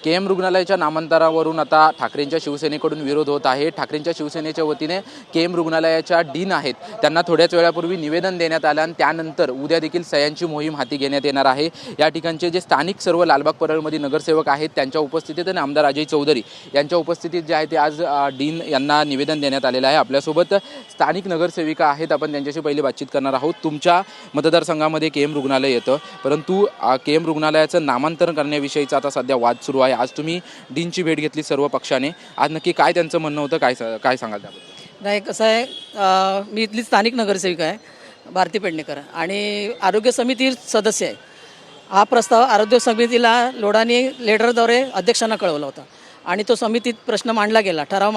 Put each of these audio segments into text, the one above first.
KM रुग्णालयाच्या नामांतरावरून आता ठाकरेंच्या शिवसेनेकडून विरोध होत आहे। ठाकरेंच्या शिवसेनेच्या वतीने KM रुग्णालयाच्या डीन आहेत त्यांना थोड्याच वेळापूर्वी निवेदन देण्यात आलं आणि त्यानंतर उद्या देखील सह्यांची मोहीम हाती घेण्यात येणार आहे। या ठिकाणचे जे स्थानिक सर्व लालबाग परळमध्ये नगरसेवक आहेत त्यांच्या उपस्थितीत आणि आमदार अजय चौधरी यांच्या उपस्थितीत जे आहे ते आज डीन यांना निवेदन देण्यात आलेलं आहे। आपल्यासोबत स्थानिक नगरसेविका आहेत, आपण त्यांच्याशी पहिली बातचीत करणार आहोत। तुमच्या मतदारसंघामध्ये KM रुग्णालय येतं, परंतु KM रुग्णालयाचं नामांतरण करण्याविषयीचा आता सध्या वाद सुरू आहे। आज तुम्ही डीनची भेट घेतली सर्व पक्षाने, आज नक्की काय त्यांचं म्हणणं होतं, काय सांगाल त्याबद्दल? नाही, कसं आहे, मी इथली स्थानिक नगरसेविका आहे भारती पेडणेकर आणि आरोग्य समिती सदस्य आहे। हा प्रस्ताव आरोग्य समितीला लोढानी लेटरद्वारे अध्यक्षांना कळवला होता आणि तो समितीत प्रश्न मांडला गेला, ठराव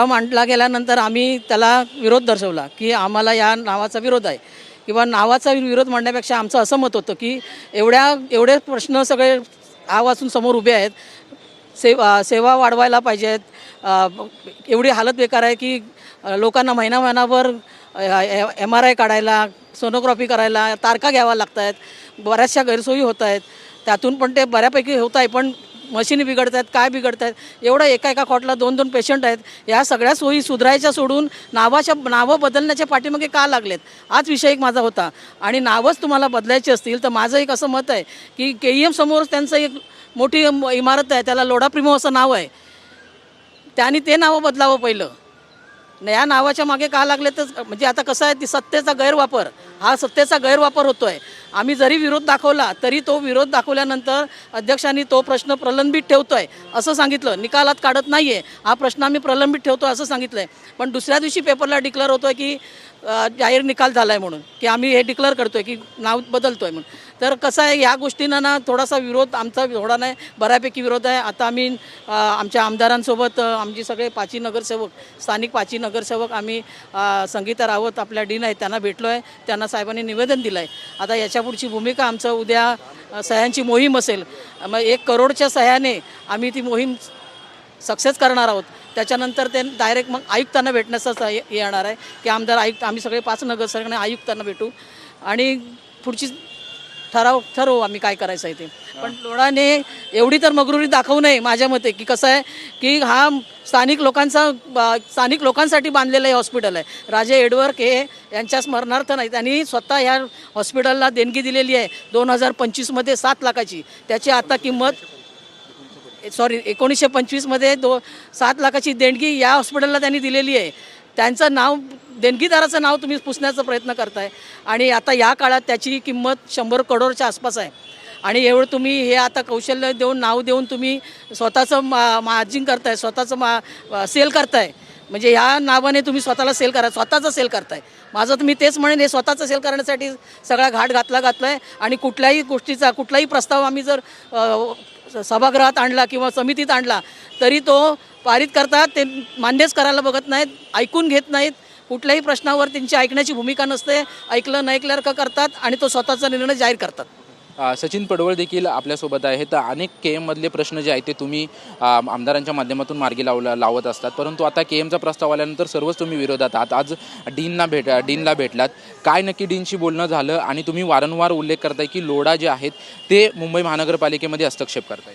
मांडला गेल्यानंतर आम्ही त्याला विरोध दर्शवला की आम्हाला या नावाचा विरोध आहे किंवा नावाचा विरोध मांडण्यापेक्षा आमचं असं मत होतं की एवढे प्रश्न सगळे आवाजून समोर उभे आहेत, सेवा वाढवायला पाहिजेत। एवढी हालत बेकार आहे की लोकांना महिनाभर MRI काढायला, सोनोग्राफी करायला तारखा घ्याव्या लागत आहेत, बऱ्याचशा गैरसोयी होत आहेत। त्यातून पण ते बऱ्यापैकी होत आहे, पण मशीनी बिघडत आहेत, काय बिघडत आहेत, एवढं एका कॉटला 2-2 पेशंट आहेत। या सगळ्या सोयी सुधारायच्या सोडून नावं बदलण्याच्या पाठीमागे का लागलेत, हाच विषय एक माझा होता। आणि नावच तुम्हाला बदलायची असतील तर माझं एक असं मत आहे की KM समोर त्यांचं एक मोठी इमारत आहे, त्याला लोढा प्रिमो असं नाव आहे, त्यांनी ते नावं बदलावं पहिलं। या नावाच्या मागे का लागले तर म्हणजे आता कसं आहे, सत्तेचा गैरवापर होतो आहे। आम्ही जरी विरोध दाखवला तरी तो विरोध दाखवल्यानंतर अध्यक्षांनी तो प्रश्न प्रलंबित ठेवतो आहे असं सांगितलं, निकालात काढत नाही आहे, हा प्रश्न आम्ही प्रलंबित ठेवतो असं सांगितलं आहे। पण दुसऱ्या दिवशी पेपरला डिक्लेअर होतो आहे की जाहीर निकाल झाला आहे म्हणून, की आम्ही हे डिक्लेअर करतो आहे की नाव बदलतो आहे म्हणून। तर कसं आहे, या गोष्टींना ना थोडासा विरोध आमचा थोडा नाही, बऱ्यापैकी विरोध आहे। आता आम्ही आमच्या आमदारांसोबत आमची सगळे 5 नगरसेवक, स्थानिक 5 नगरसेवक, आम्ही संगीता रावत आपल्या डीन आहेत त्यांना भेटलो आहे, त्यांना साहेबांनी निवेदन दिलं आहे। आता याच्या पुढची भूमिका आमचं उद्या सह्यांची मोहीम असेल, मग 1 करोडच्या सह्याने आम्ही ती मोहीम सक्सेस करणार आहोत। त्याच्यानंतर ते डायरेक्ट मग आयुक्तांना भेटण्याचा येणार आहे की आमदार आयुक्त, आम्ही सगळे 5 नगरसेवकांना आयुक्तांना भेटू आणि पुढची ठरवू आम्ही काय करायचं आहे ते। पण लोढाने एवढी तर मगरुरी दाखवू नये माझ्या मते, की कसं आहे की हा स्थानिक लोकांसाठी बांधलेलं हे हॉस्पिटल आहे। राजे एडवर्क हे यांच्या स्मरणार्थ नाही, त्यांनी स्वतः ह्या हॉस्पिटलला देणगी दिलेली आहे 2025मध्ये 7 लाखाची। त्याची आता किंमत 1925मध्ये 7 लाखाची देणगी या हॉस्पिटलला त्यांनी दिलेली आहे। त्यांचं नाव, देणगीदाराचं नाव तुम्ही पुसण्याचा प्रयत्न करताय आणि आता या काळात त्याची किंमत 100 करोडच्या आसपास आहे। आणि एवढं तुम्ही हे आता कौशल्य देऊन, नाव देऊन तुम्ही स्वतःचं मार्जिन करताय, स्वतःचं सेल करताय, म्हणजे ह्या नावाने तुम्ही स्वतःला स्वतःचं सेल करताय। माझं तुम्ही तेच म्हणेन, हे स्वतःचं सेल करण्यासाठी सगळा घाट घातला आहे। आणि कुठल्याही गोष्टीचा, कुठलाही प्रस्ताव आम्ही जर सभागृहात आणला किंवा समितीत आणला तरी तो पारित करतात, ते मान्यच करायला बघत नाहीत, ऐकून घेत नाहीत। कुठल्याही प्रश्नावर त्यांची ऐकण्याची भूमिका नसते, ऐकलं न ऐकल्यासारखं करतात आणि तो स्वतःचा निर्णय जाहीर करतात। सचिन पडवळ देखील आपल्यासोबत आहेत। अनेक KM मधले प्रश्न जे आहेत ते तुम्ही आमदारांच्या माध्यमातून मार्गी लावत असतात, परंतु आता KMचा प्रस्ताव आल्यानंतर सर्वच तुम्ही विरोधात आहात। आज डीनला भेटलात, काय नक्की डीनशी बोलणं झालं आणि तुम्ही वारंवार उल्लेख करताय की लोढा जे आहेत ते मुंबई महानगरपालिकेमध्ये हस्तक्षेप करताय?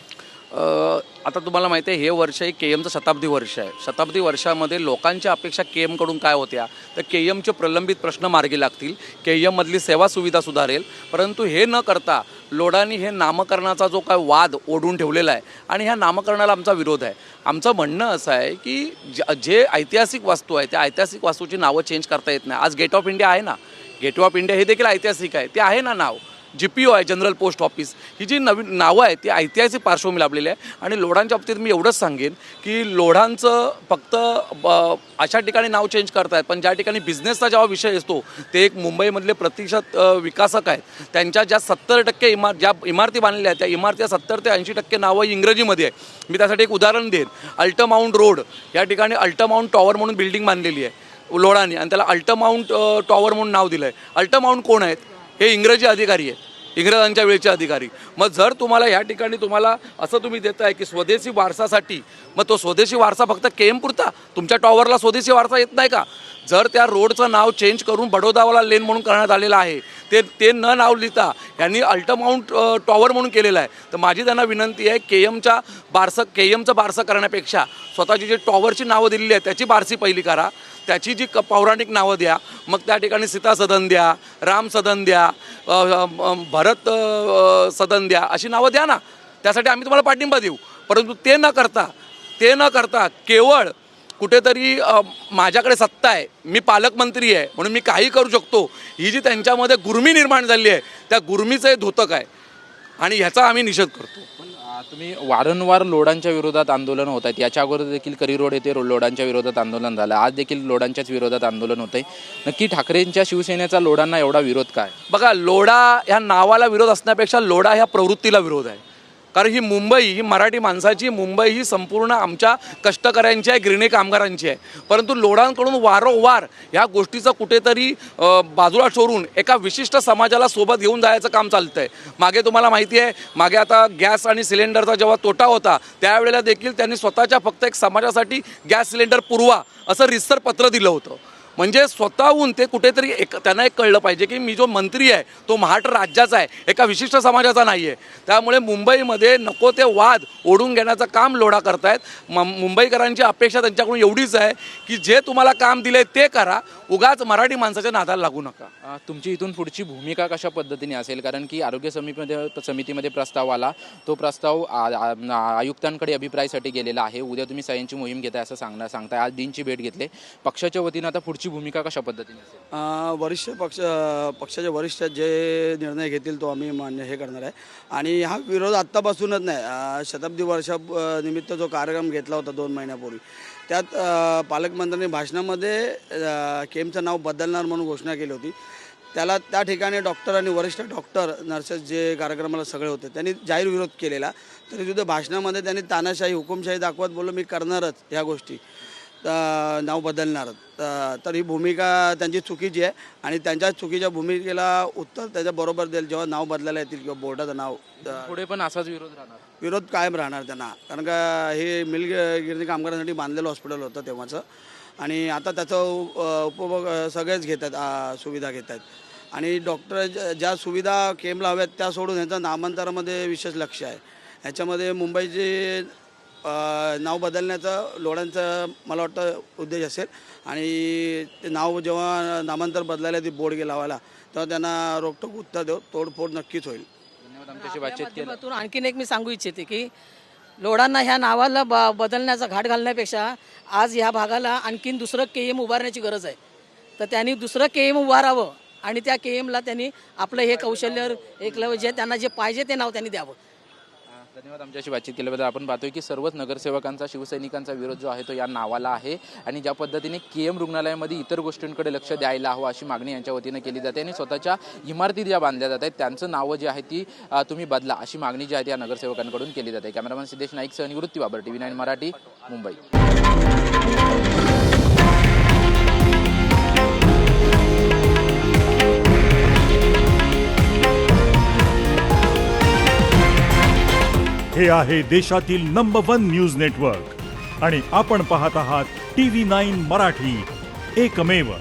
आता तुम्हाला माहिती आहे, हे वर्ष एक KMचं शताब्दी वर्ष आहे। शताब्दी वर्षामध्ये लोकांच्या अपेक्षा KMकडून काय होत्या तर KMचे प्रलंबित प्रश्न मार्गी लागतील, KMमधली सेवा सुविधा सुधारेल। परंतु हे न करता लोढानी हे नामकरणाचा जो काय वाद ओढून ठेवलेला आहे आणि ह्या नामकरणाला आमचा विरोध आहे। आमचं म्हणणं असं आहे की जे ऐतिहासिक वास्तू आहे त्या ऐतिहासिक वास्तूची नावं चेंज करता येत नाही। आज गेट ऑफ इंडिया आहे ना, गेट ऑफ इंडिया हे देखील ऐतिहासिक आहे, ते आहे ना नाव। GPO आहे, जनरल पोस्ट ऑफिस, ही जी नवीन नावं आहेत ती ऐतिहासिक पार्श्वभूमी लाभलेली आहे। आणि लोढांच्या बाबतीत मी एवढंच सांगेन की लोढांचं फक्त अशा ठिकाणी नाव चेंज करतायत, पण ज्या ठिकाणी बिझनेसचा जेव्हा विषय असतो ते एक मुंबईमधले प्रतिशत विकासक आहेत, त्यांच्या ज्या 70% ज्या इमारती बांधलेल्या आहेत त्या इमारतीच्या 70 ते 80% नावं इंग्रजीमध्ये आहे। मी त्यासाठी एक उदाहरण देईन, अल्टमाउंट रोड या ठिकाणी अल्टमाउंट टॉवर म्हणून बिल्डिंग बांधलेली आहे लोढांनी आणि त्याला अल्टमाउंट टॉवर म्हणून नाव दिलं आहे। अल्टमाउंट कोण आहेत? हे इंग्रजी अधिकारी आहेत। इंग्रजांच्या वेळचे अधिकारी. मग जर तुम्हाला या ठिकाणी तुम्हाला असं तुम्ही देताय की स्वदेशी वारसासाठी, मग तो स्वदेशी वारसा फक्त केएम पुरता? तुमच्या टॉवरला स्वदेशी वारसा येत नाही का? जर त्या रोडचं नाव चेंज करून बडोदावाला लेन म्हणून करण्यात आलेलं आहे, ते न नाव लिहिता यांनी अल्टमाउंट टॉवर म्हणून केलेलं आहे, तर माझी त्यांना विनंती आहे केएमचं बारसं करण्यापेक्षा स्वतःची जी टॉवरची नावं दिलेली आहेत त्याची बारसी पहिली करा, त्याची जी पौराणिक नावं द्या. मग त्या ठिकाणी सीता सदन द्या, राम सदन द्या, भरत सदन द्या, अशी नावं द्या ना. त्यासाठी आम्ही तुम्हाला पाठिंबा देऊ. परंतु ते न करता केवळ कुठेतरी माझ्याकडे सत्ता आहे, मी पालकमंत्री आहे म्हणून मी काही करू शकतो, ही जी त्यांच्यामध्ये गुर्मी निर्माण झाली आहे, त्या गुर्मीचं हे धोतक आहे आणि ह्याचा आम्ही निषेध करतो. तुम्ही वारंवार लोडांच्या विरोधात आंदोलन होत आहेत. याच्या अगोदर देखील करी रोड येथे लोडांच्या विरोधात आंदोलन झालं, आज देखील लोडांच्याच विरोधात आंदोलन होत आहे. नक्की ठाकरेंच्या शिवसेनेचा लोडांना एवढा विरोध काय? बघा, लोढा ह्या नावाला विरोध असण्यापेक्षा लोढा ह्या प्रवृत्तीला विरोध आहे. कारण ही मुंबई, ही मराठी माणसाची मुंबई, ही संपूर्ण आमच्या कष्टकऱ्यांची आहे, गिरणी कामगारांची आहे. परंतु लोढांकडून वारंवार ह्या गोष्टीचं कुठेतरी बाजूला सोडून एका विशिष्ट समाजाला सोबत घेऊन जायचं काम चालतं आहे. मागे तुम्हाला माहिती आहे, मागे आता गॅस आणि सिलेंडरचा जेव्हा तोटा होता त्यावेळेला देखील त्यांनी स्वतःच्या फक्त एक समाजासाठी गॅस सिलेंडर पुरवा असं रितसर पत्र दिलं होतं. म्हणजे स्वतःहून ते कुठेतरी त्यांना एक कळलं पाहिजे की मी जो मंत्री आहे तो महाराष्ट्र राज्याचा आहे, एका विशिष्ट समाजाचा नाही आहे. त्यामुळे मुंबईमध्ये नको ते वाद ओढून घेण्याचं काम लोढा करतायत. मुंबईकरांची अपेक्षा त्यांच्याकडून एवढीच आहे की जे तुम्हाला काम दिले ते करा, उगाच मराठी माणसाच्या नादाला लागू नका. तुमची इथून पुढची भूमिका कशा पद्धतीने असेल? कारण की आरोग्य समितीमध्ये प्रस्ताव आला, तो प्रस्ताव आयुक्तांकडे अभिप्रायासाठी गेलेला आहे. उद्या तुम्ही सह्यांची मोहीम घेताय असं सांगताय. आज डीनची भेट घेतली. पक्षाच्या वतीनं आता पुढची भूमिका कशा पद्धतीने असेल? पक्षाचे वरिष्ठ जे निर्णय घेतील तो आम्ही मान्य करणार आहे. आणि हा विरोध आत्तापासूनच नाही, शताब्दी वर्षानिमित्त जो कार्यक्रम घेतला होता 2 महिन्यापूर्वी, त्यात पालकमंत्र्यांनी भाषणामध्ये केमचं नाव बदलणार म्हणून घोषणा केली होती. त्या ठिकाणी डॉक्टर आणि वरिष्ठ डॉक्टर नर्सेस जे कार्यक्रमाला सगळे होते त्यांनी जाहीर विरोध केलेला. तरी सुद्धा भाषणामध्ये त्यांनी तानाशाही हुकुमशाही दाखवत बोललो मी करणारच ह्या गोष्टी, नाव बदलणार. तर ही भूमिका त्यांची चुकीची आहे आणि त्यांच्या चुकीच्या भूमिकेला उत्तर त्याच्याबरोबर देईल जेव्हा नाव बदलायला येतील किंवा बोर्डाचं नाव. पुढे पण असाच विरोध राहणार? विरोध कायम राहणार त्यांना, कारण का हे गिरणी कामगारांसाठी बांधलेलं हॉस्पिटल होतं तेव्हाचं, आणि आता त्याचं उपभोग सगळेच घेत आहेत, सुविधा घेत आहेत. आणि डॉक्टर ज्या सुविधा केमला हव्यात त्या सोडून ह्यांचं नामांतरामध्ये विशेष लक्ष आहे. ह्याच्यामध्ये मुंबईचे नाव बदलण्याचं लोढांचं मला वाटतं उद्देश असेल. आणि ते नाव जेव्हा नामांतर बदलायला ती बोर्ड लावायला तेव्हा त्यांना रोखठोक उत्तर देऊ, तोडफोड नक्कीच होईल. धन्यवाद. आमच्याशी बातचीत केली. आणखीन एक मी सांगू इच्छिते की लोढांना ह्या नावाला बदलण्याचा घाट घालण्यापेक्षा आज ह्या भागाला आणखीन दुसरं केएम उभारण्याची गरज आहे. तर त्यांनी दुसरं केएम उभारावं आणि त्या केएमला त्यांनी आपलं हे कौशल्य एकलव्य जे त्यांना जे पाहिजे ते नाव त्यांनी द्यावं. धन्यवाद. आमच्याशी बातचीत केल्याबद्दल. आपण पाहतोय की सर्वच नगरसेवकांचा शिवसैनिकांचा विरोध जो आहे तो या नावाला आहे आणि ज्या पद्धतीने केएम रुग्णालयामध्ये इतर गोष्टींकडे लक्ष द्यायला हवं अशी मागणी यांच्या वतीनं केली जाते आणि स्वतःच्या इमारती ज्या बांधल्या जात आहेत त्यांचं नावं जी आहे ती तुम्ही बदला अशी मागणी जी आहे या नगरसेवकांकडून केली जाते. कॅमेरामॅन सिद्धेश नाईक सह निवृत्ती बाबर, TV9 मराठी, मुंबई. हे आहे देशातील नंबर 1 न्यूज नेटवर्क आणि आपण पाहत आहात TV9 मराठी, एकमेव.